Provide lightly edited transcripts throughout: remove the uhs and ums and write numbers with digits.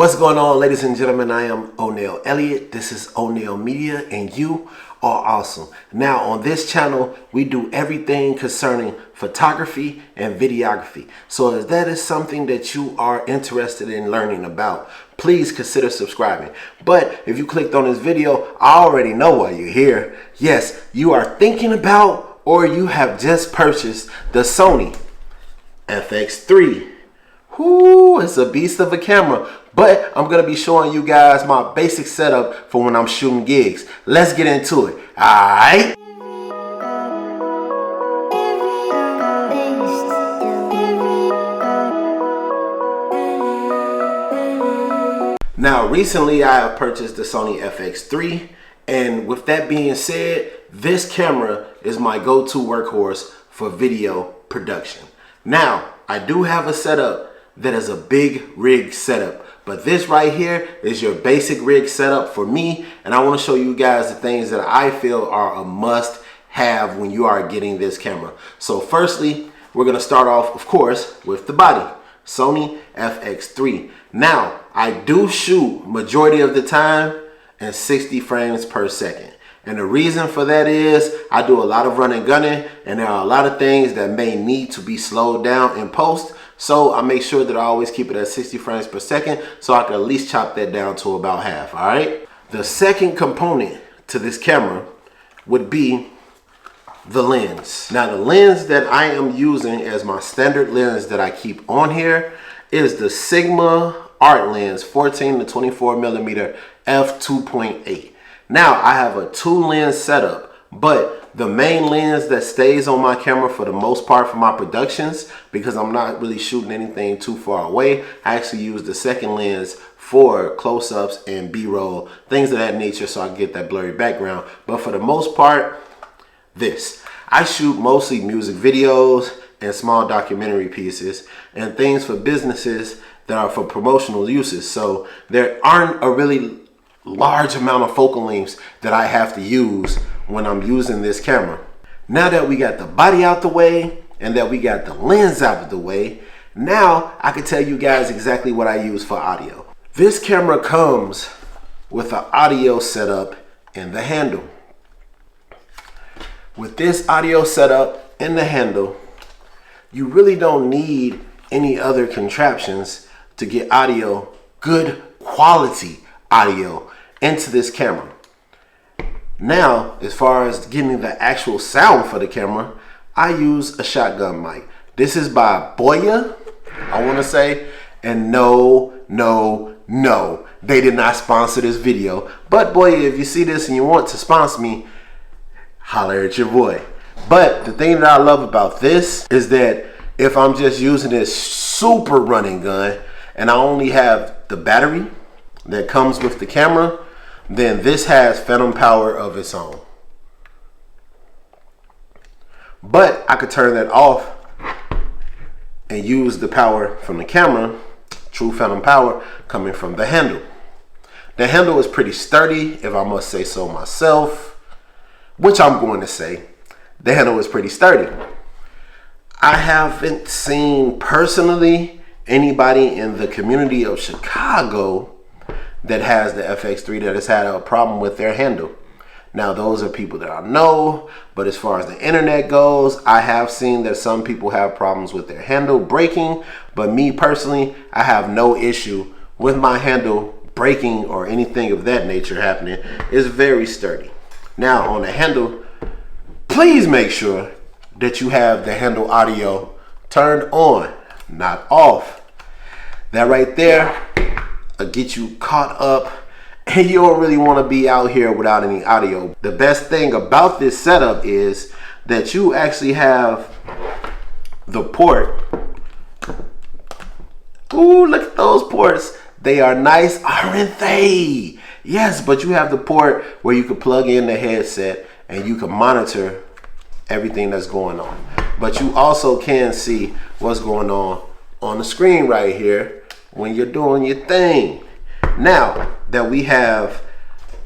What's going on, ladies and gentlemen? I am Onell Elliott. This is Onell Media, and you are awesome. Now, on this channel, we do everything concerning photography and videography. So if that is something that you are interested in learning about, please consider subscribing. But if you clicked on this video, I already know why you're here. Yes, you are thinking about or you have just purchased the Sony Fx3. Whoo, it's a beast of a camera, but I'm going to be showing you guys my basic setup for when I'm shooting gigs. Let's get into it. Alright. Now, recently I have purchased the Sony Fx3, and with that being said, this camera is my go-to workhorse for video production. Now, I do have a setup that is a big rig setup, but this right here is your basic rig setup for me, and I want to show you guys the things that I feel are a must have when you are getting this camera. So firstly, we're going to start off, of course, with the body. Sony Fx3. Now, I do shoot majority of the time in 60 frames per second. And the reason for that is I do a lot of running gunning, and there are a lot of things that may need to be slowed down in post. So I make sure that I always keep it at 60 frames per second so I can at least chop that down to about half, all right? The second component to this camera would be the lens. Now, the lens that I am using as my standard lens that I keep on here is the Sigma Art Lens 14 to 24 millimeter f2.8. Now, I have a 2-lens setup, but the main lens that stays on my camera for the most part for my productions, because I'm not really shooting anything too far away, I actually use the second lens for close-ups and B-roll, things of that nature, so I can get that blurry background. But for the most part, this. I shoot mostly music videos and small documentary pieces and things for businesses that are for promotional uses. So there aren't a really large amount of focal lengths that I have to use when I'm using this camera. Now that we got the body out the way and that we got the lens out of the way, now I can tell you guys exactly what I use for audio. This camera comes with an audio setup and the handle. With this audio setup and the handle, you really don't need any other contraptions to get audio, good quality audio, into this camera. Now, as far as getting the actual sound for the camera, I use a shotgun mic. This is by Boya, I want to say, and no, they did not sponsor this video. But Boya, if you see this and you want to sponsor me, holler at your boy. But the thing that I love about this is that if I'm just using this super running gun and I only have the battery that comes with the camera, then this has phantom power of its own. But I could turn that off and use the power from the camera, true phantom power, coming from the handle. The handle is pretty sturdy, if I must say so myself, which I'm going to say. The handle is pretty sturdy. I haven't seen personally anybody in the community of Chicago that has the Fx3 that has had a problem with their handle. Now, those are people that I know, but as far as the internet goes, I have seen that some people have problems with their handle breaking, but me personally, I have no issue with my handle breaking or anything of that nature happening. It's very sturdy. Now, on the handle, please make sure that you have the handle audio turned on, not off. That right there get you caught up, and you don't really want to be out here without any audio. The best thing about this setup is that you actually have the port. Ooh, look at those ports. They are nice, aren't they? Yes, but you have the port where you can plug in the headset and you can monitor everything that's going on. But you also can see what's going on the screen right here when you're doing your thing. Now that we have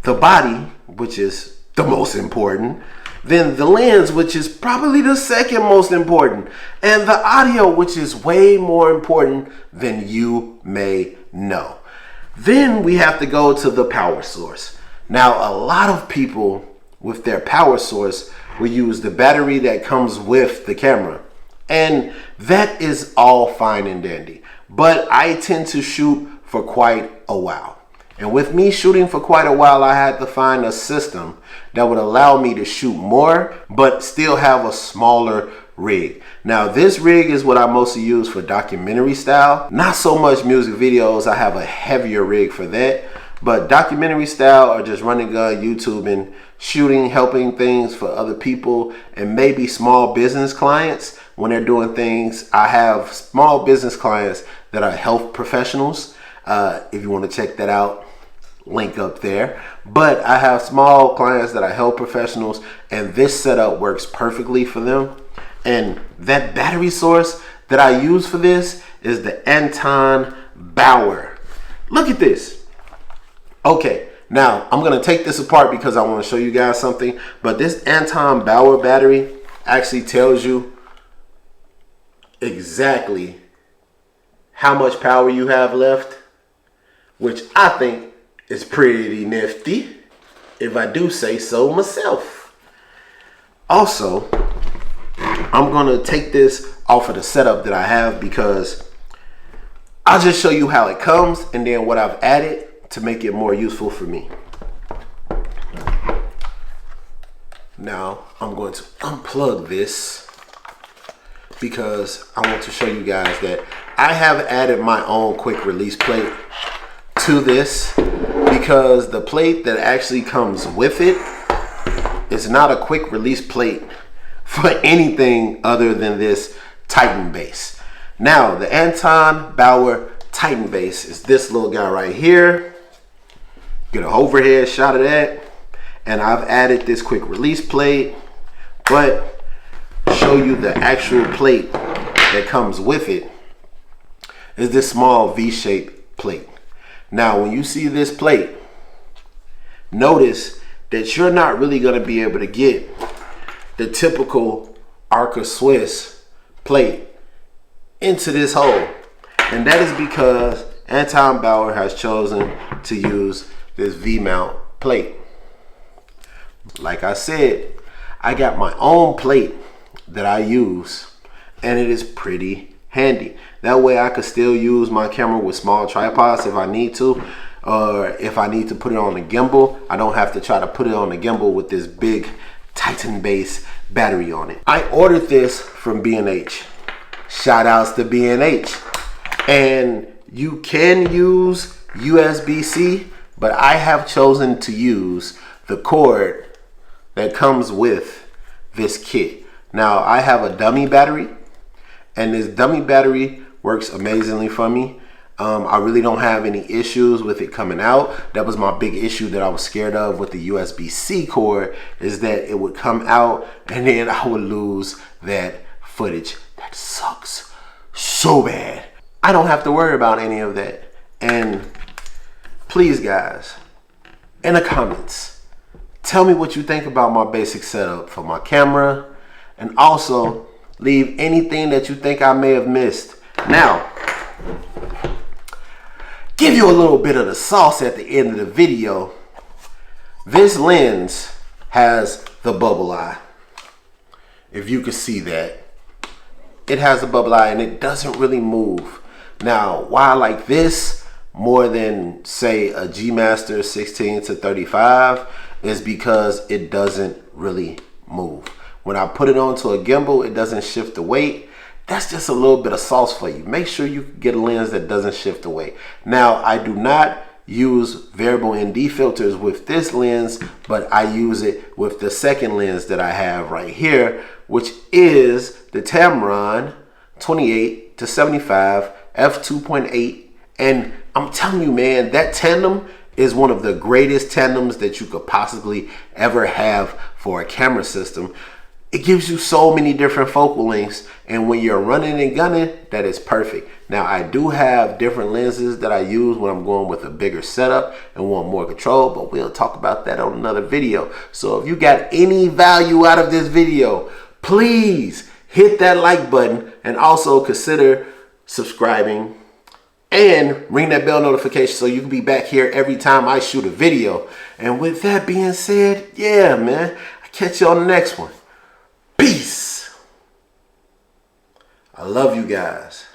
the body, which is the most important, then the lens, which is probably the second most important, and the audio, which is way more important than you may know. Then we have to go to the power source. Now, a lot of people with their power source will use the battery that comes with the camera. And that is all fine and dandy. But I tend to shoot for quite a while. And with me shooting for quite a while, I had to find a system that would allow me to shoot more, but still have a smaller rig. Now, this rig is what I mostly use for documentary style. Not so much music videos. I have a heavier rig for that. But documentary style or just running gun, YouTubing, shooting, helping things for other people, and maybe small business clients when they're doing things. I have small business clients that are health professionals. If you want to check that out, link up there. But I have small clients that are health professionals, and this setup works perfectly for them. And that battery source that I use for this is the Anton Bauer. Look at this. Okay, now I'm gonna take this apart because I want to show you guys something. But this Anton Bauer battery actually tells you exactly how much power you have left, which I think is pretty nifty, if I do say so myself. Also, I'm gonna take this off of the setup that I have because I'll just show you how it comes and then what I've added to make it more useful for me. Now I'm going to unplug this because I want to show you guys that I have added my own quick release plate to this, because the plate that actually comes with it is not a quick release plate for anything other than this Titan base. Now, the Anton Bauer Titan base is this little guy right here. Get an overhead shot of that. And I've added this quick release plate, but show you the actual plate that comes with it is this small V-shaped plate. Now, when you see this plate, notice that you're not really going to be able to get the typical Arca Swiss plate into this hole. And that is because Anton Bauer has chosen to use this V-mount plate. Like I said, I got my own plate that I use, and it is pretty handy. That way I could still use my camera with small tripods if I need to, or if I need to put it on a gimbal, I don't have to try to put it on a gimbal with this big Titan base battery on it. I ordered this from B&H. Shout outs to B&H. And you can use USB-C, but I have chosen to use the cord that comes with this kit. Now, I have a dummy battery, and this dummy battery works amazingly for me. I really don't have any issues with it coming out. That was my big issue that I was scared of with the USB-C cord, is that it would come out and then I would lose that footage. That sucks so bad. I don't have to worry about any of that. And please, guys, in the comments, tell me what you think about my basic setup for my camera, and also leave anything that you think I may have missed. Now, give you a little bit of the sauce at the end of the video. This lens has the bubble eye. If you can see that, it has a bubble eye and it doesn't really move. Now, why I like this more than, say, a G Master 16 to 35 is because it doesn't really move. When I put it onto a gimbal, it doesn't shift the weight. That's just a little bit of sauce for you. Make sure you get a lens that doesn't shift the weight. Now, I do not use variable ND filters with this lens, but I use it with the second lens that I have right here, which is the Tamron 28 to 75 f2.8. And I'm telling you, man, that tandem is one of the greatest tandems that you could possibly ever have for a camera system. It gives you so many different focal lengths, and when you're running and gunning, that is perfect. Now, I do have different lenses that I use when I'm going with a bigger setup and want more control, but we'll talk about that on another video. So if you got any value out of this video, please hit that like button and also consider subscribing and ring that bell notification so you can be back here every time I shoot a video. And with that being said, yeah, man, I'll catch you on the next one. Peace. I love you guys.